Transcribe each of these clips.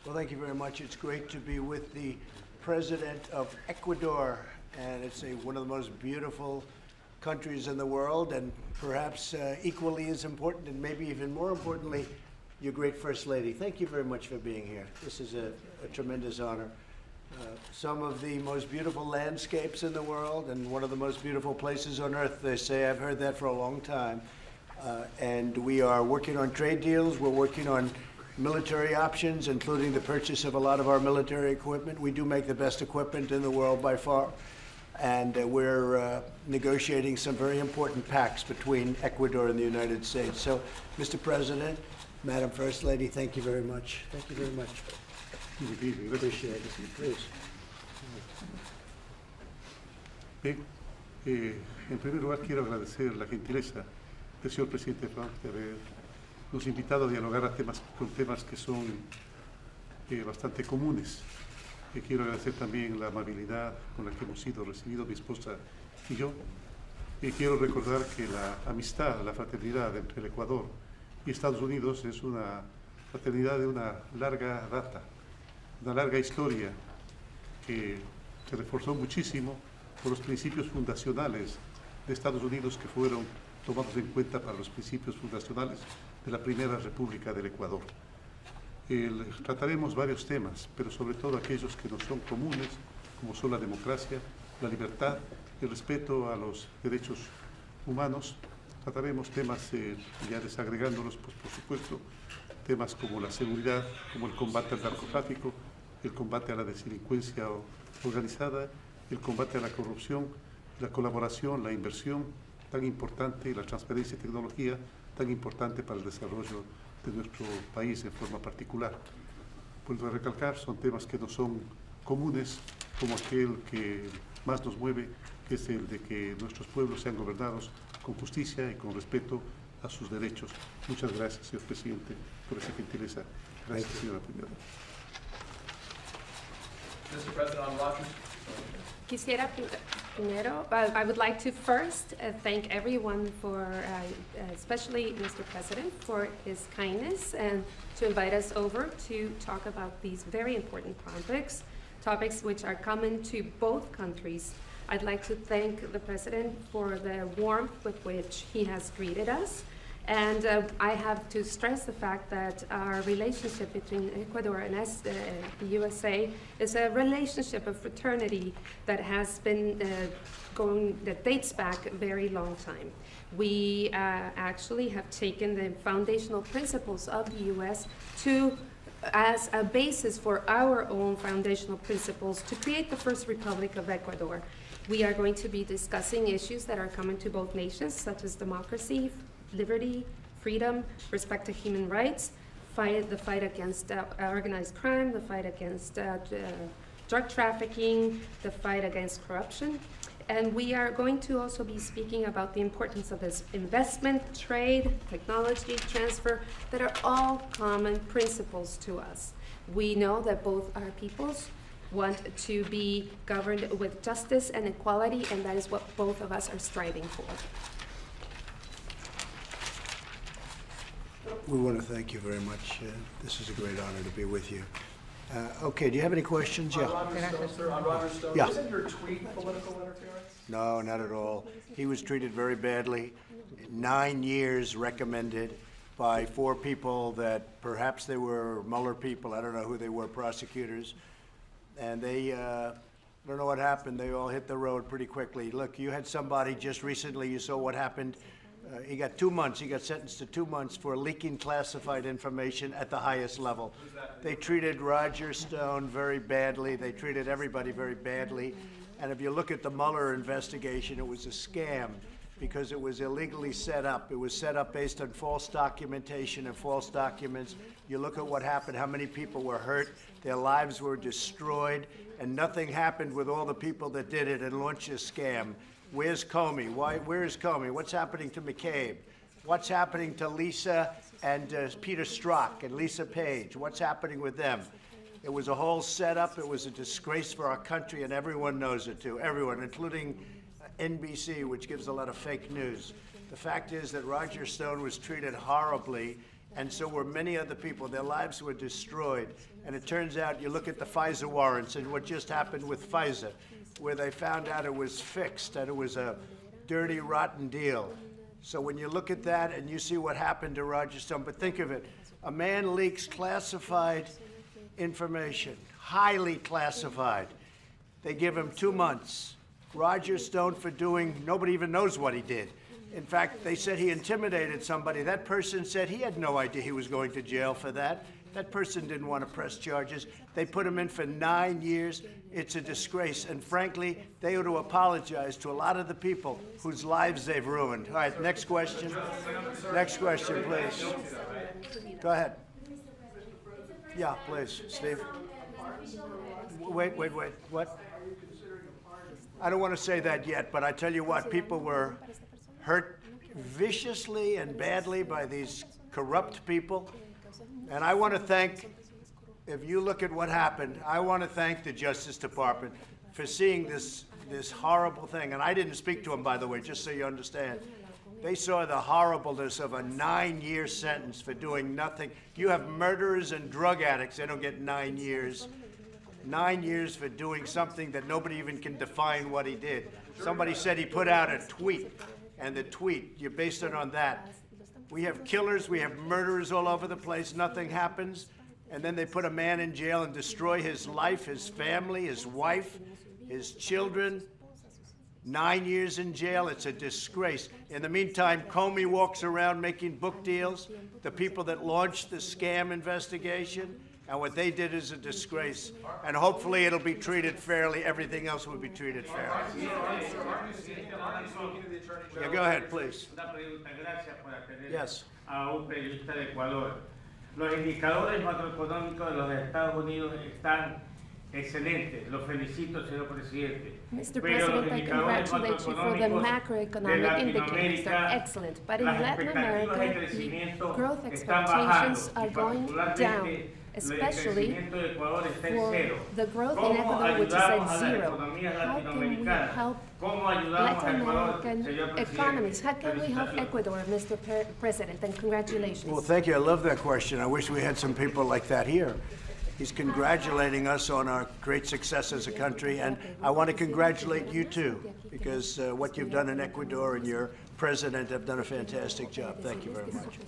Well, thank you very much. It's great to be with the President of Ecuador, and it's one of the most beautiful countries in the world, and perhaps equally as important, and maybe even more importantly, your great First Lady. Thank you very much for being here. This is a tremendous honor. Some of the most beautiful landscapes in the world, and one of the most beautiful places on earth, they say. I've heard that for a long time. And we are working on trade deals. We're working on military options, including the purchase of a lot of our military equipment. We do make the best equipment in the world by far. And we're negotiating some very important pacts between Ecuador and the United States. So, Mr. President, Madam First Lady, thank you very much. Thank you very much. Appreciate it. Please. Bien, en primer lugar quiero agradecer la gentileza del señor presidente Trump de habernos invitado a dialogar con temas que son bastante comunes. Quiero agradecer también la amabilidad con la que hemos sido recibidos, mi esposa y yo. Quiero recordar que la amistad, la fraternidad entre el Ecuador y Estados Unidos es una fraternidad de una larga data, una larga historia que se reforzó muchísimo por los principios fundacionales de Estados Unidos que fueron tomados en cuenta para los principios fundacionales de la Primera República del Ecuador. Trataremos varios temas, pero sobre todo aquellos que nos son comunes, como son la democracia, la libertad, el respeto a los derechos humanos. Trataremos temas, ya desagregándolos, pues, por supuesto, temas como la seguridad, como el combate al narcotráfico, el combate a la delincuencia organizada, el combate a la corrupción, la colaboración, la inversión tan importante, la transferencia de tecnología tan importante para el desarrollo de nuestro país en forma particular. Vuelvo a recalcar, son temas que no son comunes, como aquel que más nos mueve, que es el de que nuestros pueblos sean gobernados con justicia y con respeto a sus derechos. Muchas gracias, señor presidente, por esa gentileza. Gracias, señora primera. Mr. President, on Rogers. Quisiera primero, I would like to first thank everyone for, especially Mr. President, for his kindness and to invite us over to talk about these very important topics which are common to both countries. I'd like to thank the President for the warmth with which he has greeted us. And I have to stress the fact that our relationship between Ecuador and the USA is a relationship of fraternity that has been that dates back a very long time. We actually have taken the foundational principles of the US as a basis for our own foundational principles to create the first Republic of Ecuador. We are going to be discussing issues that are common to both nations, such as democracy, liberty, freedom, respect to human rights, the fight against organized crime, the fight against drug trafficking, the fight against corruption. And we are going to also be speaking about the importance of this investment, trade, technology transfer, that are all common principles to us. We know that both our peoples want to be governed with justice and equality, and that is what both of us are striving for. We want to thank you very much. This is a great honor to be with you. Okay, do you have any questions? On Roger Stone, sir, on Roger Stone, Yeah. wasn't your tweet political interference? No, not at all. He was treated very badly. 9 years recommended by 4 people that perhaps they were Mueller people. I don't know who they were, prosecutors. And they, I don't know what happened. They all hit the road pretty quickly. Look, you had somebody just recently, you saw what happened. He got 2 months. He got sentenced to 2 months for leaking classified information at the highest level. They treated Roger Stone very badly. They treated everybody very badly. And if you look at the Mueller investigation, it was a scam because it was illegally set up. It was set up based on false documentation and false documents. You look at what happened, how many people were hurt, their lives were destroyed, and nothing happened with all the people that did it and launched a scam. Where's Comey? Where is Comey? What's happening to McCabe? What's happening to Lisa and Peter Strzok and Lisa Page? What's happening with them? It was a whole setup. It was a disgrace for our country, and everyone knows it too. Everyone, including NBC, which gives a lot of fake news. The fact is that Roger Stone was treated horribly, and so were many other people. Their lives were destroyed. And it turns out, you look at the FISA warrants and what just happened with FISA, where they found out it was fixed, and it was a dirty, rotten deal. So when you look at that and you see what happened to Roger Stone, but think of it, a man leaks classified information, highly classified. They give him 2 months. Roger Stone for doing, nobody even knows what he did. In fact, they said he intimidated somebody. That person said he had no idea he was going to jail for that. That person didn't want to press charges. They put him in for 9 years. It's a disgrace. And frankly, they ought to apologize to a lot of the people whose lives they've ruined. All right, next question. Next question, please. Go ahead. Yeah, please, Steve. Wait. What? I don't want to say that yet, but I tell you what, people were hurt viciously and badly by these corrupt people. And I want to thank, if you look at what happened, I want to thank the Justice Department for seeing this horrible thing. And I didn't speak to them, by the way, just so you understand. They saw the horribleness of a 9-year sentence for doing nothing. You have murderers and drug addicts, they don't get 9 years. 9 years for doing something that nobody even can define what he did. Somebody said he put out a tweet, and the tweet, you based it on that. We have killers, we have murderers all over the place, nothing happens, and then they put a man in jail and destroy his life, his family, his wife, his children. 9 years in jail, it's a disgrace. In the meantime, Comey walks around making book deals, the people that launched the scam investigation, and what they did is a disgrace. And hopefully it'll be treated fairly, everything else will be treated fairly. Yeah, go ahead, please. Yes. A un periodista de Ecuador. Los indicadores macroeconómicos de los Estados Unidos están excelentes. Lo felicito, señor presidente. Mr. President, I congratulate you for the macroeconomic indicators. They're excellent. But in Latin America, the growth expectations are going down, especially for the growth in Ecuador, which is at 0. How can we help Latin American economies? How can we help Ecuador, Mr. President? And congratulations. Well, thank you. I love that question. I wish we had some people like that here. He's congratulating us on our great success as a country, and I want to congratulate you too, because what you've done in Ecuador and your president have done a fantastic job. Thank you very much.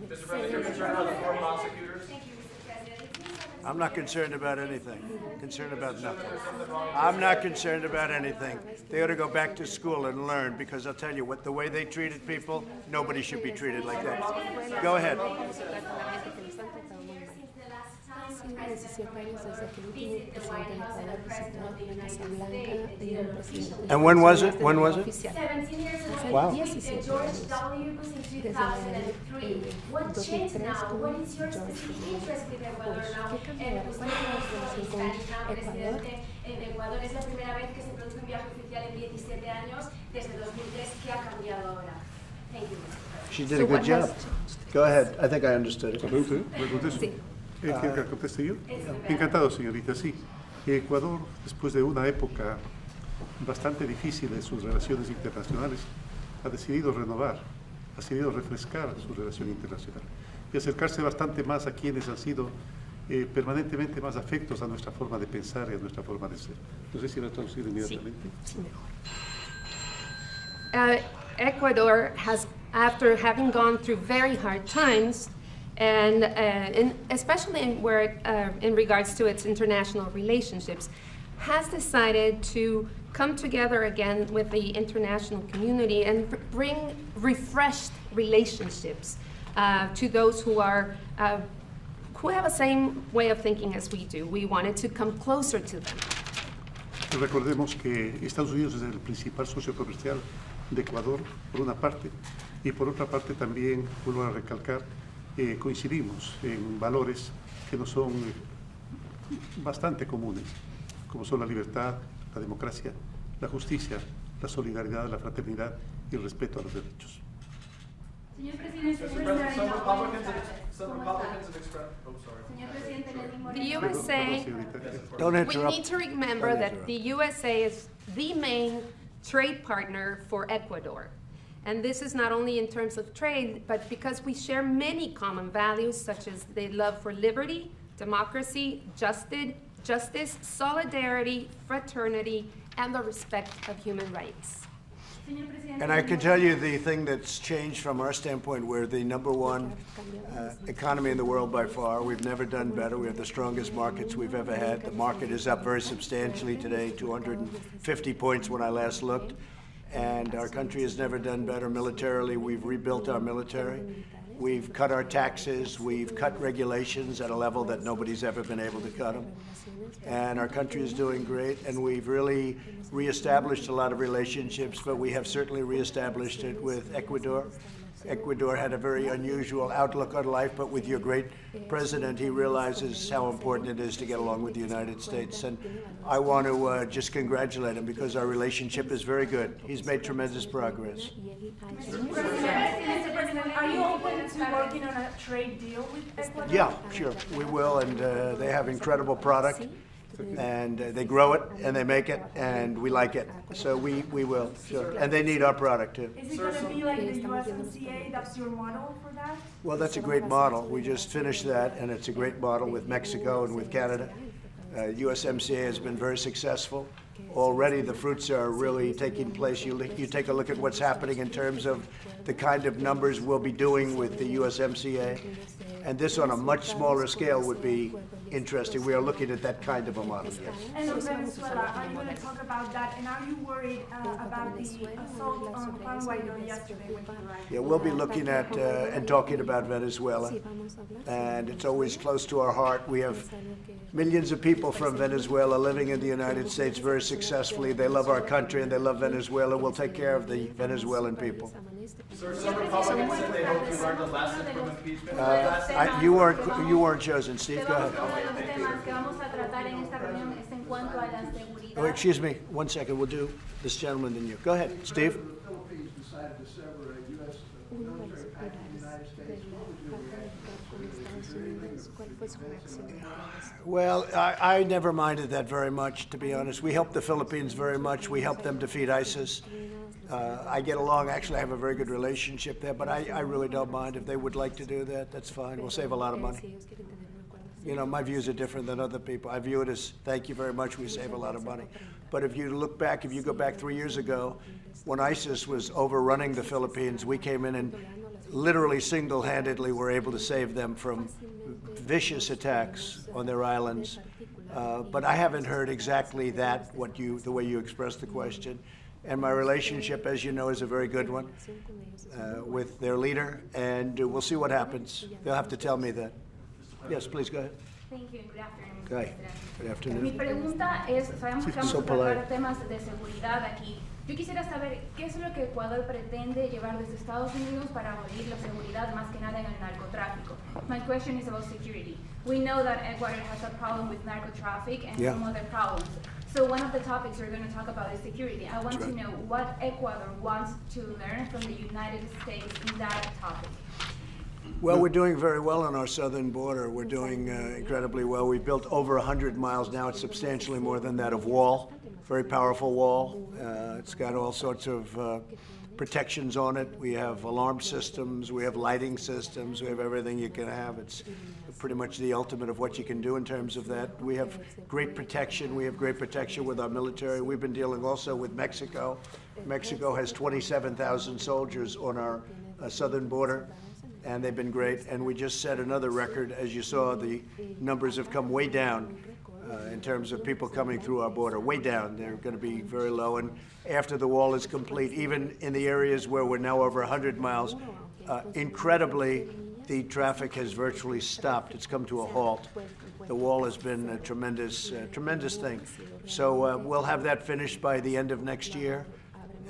Mr. President, you're concerned about the 4 prosecutors? I'm not concerned about anything. Concerned about nothing. I'm not concerned about anything. They ought to go back to school and learn, because I'll tell you what, the way they treated people, nobody should be treated like that. Go ahead. And when was it? When was it? 17 years ago. Wow. George W. Bush in 2003. What changed now? What is your specific interest with Ecuador now? And usted como presidente en Ecuador, es la primera vez que se produce un viaje oficial en 17 años desde 2003. ¿Qué ha cambiado ahora? Thank you, Mr. President. She did a good job. Go ahead. I think I understood it. ¿Quiere que conteste yo? Encantado, señorita. Sí, Ecuador, después de una época bastante difícil en sus relaciones internacionales, ha decidido renovar, ha decidido refrescar su relación internacional y acercarse bastante más a quienes han sido permanentemente más afectos a nuestra forma de pensar y a nuestra forma de ser. No sé si lo he traducido inmediatamente. Sí, mejor. Ecuador has, after having gone through very hard times, and especially in regards to its international relationships, has decided to come together again with the international community and bring refreshed relationships to those who have the same way of thinking as we do. We wanted to come closer to them. Recordemos que Estados Unidos es el principal socio comercial de Ecuador, por una parte, y por otra parte también, vuelvo a recalcar, coincidimos en valores que nos son bastante comunes, como son la libertad, la democracia, la justicia, la solidaridad, la fraternidad y el respeto a los derechos. Señor Presidente, Mr. President, some Republicans have expressed, oh, sorry. Señor Presidente, Lenín, The Moreno. USA, Don't we interrupt. need to remember that the USA is the main trade partner for Ecuador. And this is not only in terms of trade, but because we share many common values, such as the love for liberty, democracy, justice, solidarity, fraternity, and the respect of human rights. And I can tell you the thing that's changed from our standpoint, we're the #1 economy in the world by far. We've never done better. We have the strongest markets we've ever had. The market is up very substantially today, 250 points when I last looked. And our country has never done better militarily. We've rebuilt our military. We've cut our taxes. We've cut regulations at a level that nobody's ever been able to cut them. And our country is doing great, and we've really reestablished a lot of relationships, but we have certainly reestablished it with Ecuador. Ecuador had a very unusual outlook on life, but with your great president, he realizes how important it is to get along with the United States. And I want to just congratulate him because our relationship is very good. He's made tremendous progress. Are you open to working on a trade deal with Ecuador? Yeah, sure, we will, and they have incredible product, and they grow it, and they make it, and we like it. So we will, sure. And they need our product, too. Is it going to be like the USMCA? That's your model for that? Well, that's a great model. We just finished that, and it's a great model with Mexico and with Canada. USMCA has been very successful. Already the fruits are really taking place. You take a look at what's happening in terms of the kind of numbers we'll be doing with the USMCA. And this on a much smaller scale would be interesting. We are looking at that kind of a model, yes. And on Venezuela, are you going to talk about that? And are you worried about the assault on Juan Guaidó yesterday when he arrived? Yeah, we'll be looking at and talking about Venezuela. And it's always close to our heart. We have millions of people from Venezuela living in the United States very successfully. They love our country and they love Venezuela. We'll take care of the Venezuelan people. Sir, some Republicans say they hope you learned a lesson from impeachment. You weren't chosen. Steve, go ahead. Oh, excuse me, 1 second. We'll do this gentleman then you. Go ahead, Steve. The Philippines decided to sever a U.S. military pact with the United States. What was your reaction? Well, I never minded that very much, to be honest. We helped the Philippines very much. We helped them defeat ISIS. I get along. Actually, I have a very good relationship there, but I really don't mind if they would like to do that. That's fine. We'll save a lot of money. You know, my views are different than other people. I view it as, thank you very much, we save a lot of money. But if you look back, if you go back 3 years ago, when ISIS was overrunning the Philippines, we came in and literally single-handedly were able to save them from vicious attacks on their islands. But I haven't heard exactly that, the way you expressed the question. And my relationship, as you know, is a very good one with their leader, and we'll see what happens. They'll have to tell me that. Yes, please, go ahead. Thank you. Good afternoon. Okay. Good afternoon. Mi pregunta es, sabemos que vamos a tratar temas de seguridad aquí. Yo quisiera saber qué es lo que Ecuador pretende llevar desde Estados Unidos para abolir la seguridad, más que nada en el narcotráfico. My question is about security. We know that Ecuador has a problem with narcotraffic and some other problems. So one of the topics we're going to talk about is security. I want to know what Ecuador wants to learn from the United States in that topic. Well, we're doing very well on our southern border. We're doing incredibly well. We've built over 100 miles now. It's substantially more than that of wall, very powerful wall. It's got all sorts of protections on it. We have alarm systems, we have lighting systems, we have everything you can have. It's pretty much the ultimate of what you can do in terms of that. We have great protection. We have great protection with our military. We've been dealing also with Mexico. Mexico has 27,000 soldiers on our southern border, and they've been great. And we just set another record. As you saw, the numbers have come way down in terms of people coming through our border, way down. They're going to be very low. And after the wall is complete, even in the areas where we're now over 100 miles, incredibly, the traffic has virtually stopped. It's come to a halt. The wall has been a tremendous thing. So we'll have that finished by the end of next year.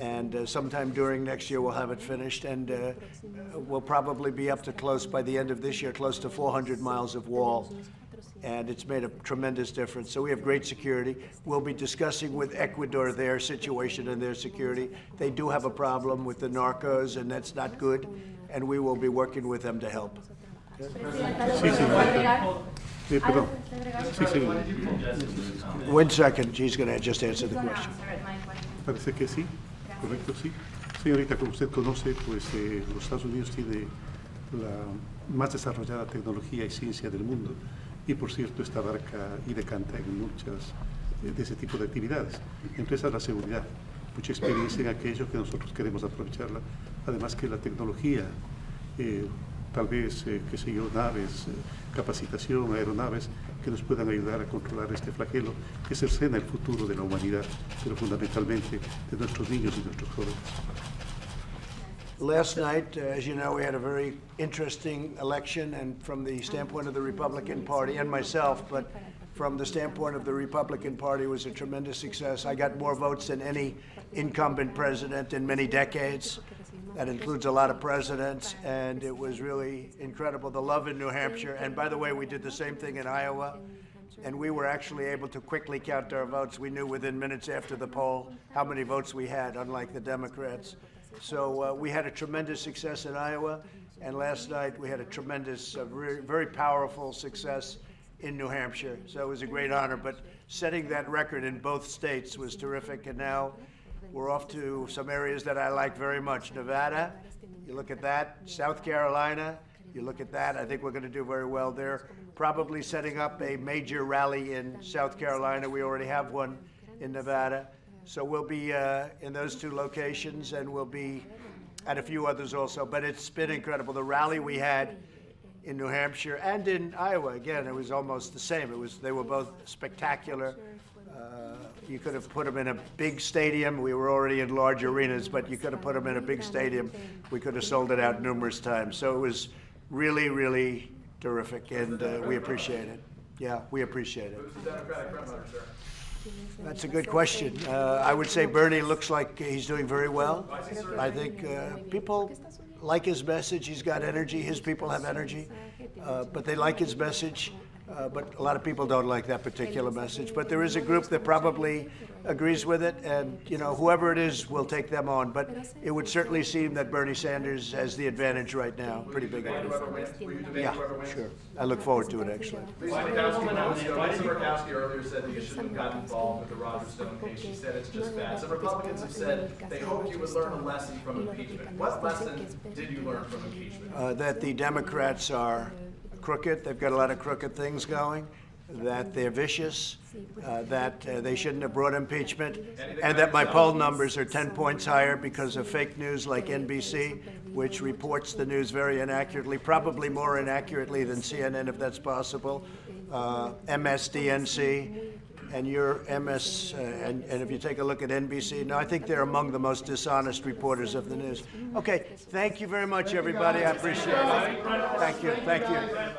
And sometime during next year, we'll have it finished. And we'll probably be up to close, by the end of this year, close to 400 miles of wall. And it's made a tremendous difference. So we have great security. We'll be discussing with Ecuador their situation and their security. They do have a problem with the narcos, and that's not good. And we will be working with them to help. One second, she's going to just answer the question. Parece que sí, correcto, sí. Señorita, como usted conoce, pues los Estados Unidos tiene la más desarrollada tecnología y ciencia del mundo, y por cierto esta abarca y decanta en muchas de ese tipo de actividades. Entre esas la seguridad, mucha experiencia en aquello que nosotros queremos aprovecharla, además que la tecnología, tal vez, qué sé yo, naves, capacitación, aeronaves, que nos puedan ayudar a controlar este flagelo que cercena el futuro de la humanidad, pero fundamentalmente de nuestros niños y nuestros jóvenes. Last night, as you know, we had a very interesting election, and from the standpoint of the Republican Party and myself, but from the standpoint of the Republican Party, it was a tremendous success. I got more votes than any incumbent president in many decades. That includes a lot of presidents, and it was really incredible, the love in New Hampshire. And by the way, we did the same thing in Iowa, and we were actually able to quickly count our votes. We knew within minutes after the poll how many votes we had, unlike the Democrats. So we had a tremendous success in Iowa, and last night we had a tremendous, very powerful success in New Hampshire. So it was a great honor, but setting that record in both states was terrific, and now we're off to some areas that I like very much. Nevada, you look at that. South Carolina, you look at that. I think we're going to do very well there. Probably setting up a major rally in South Carolina. We already have one in Nevada. So we'll be in those two locations, and we'll be at a few others also. But it's been incredible. The rally we had in New Hampshire and in Iowa, again, it was almost the same. They were both spectacular. You could have put them in a big stadium. We were already in large arenas, but you could have put them in a big stadium. We could have sold it out numerous times. So it was really, really terrific, and we appreciate it. Yeah, we appreciate it. Who's the Democratic frontrunner, sir? That's a good question. I would say Bernie looks like he's doing very well. I think people like his message. He's got energy. His people have energy, but they like his message. But a lot of people don't like that particular message. But there is a group that probably agrees with it, and you know, whoever it is, will take them on. But it would certainly seem that Bernie Sanders has the advantage right now, pretty big advantage. Yeah, sure. I look forward to it, actually. Lisa Murkowski earlier said that you shouldn't have gotten involved with the Roger Stone case. She said it's just bad. Some Republicans have said they hoped you would learn a lesson from impeachment. What lesson did you learn from impeachment? That the Democrats are crooked. They've got a lot of crooked things going, that they're vicious, that they shouldn't have brought impeachment, and that my poll numbers are 10 points higher because of fake news like NBC, which reports the news very inaccurately, probably more inaccurately than CNN, if that's possible, MSDNC, and your MS, and if you take a look at NBC, no, I think they're among the most dishonest reporters of the news. Okay, thank you very much, everybody. I appreciate it. Thank you.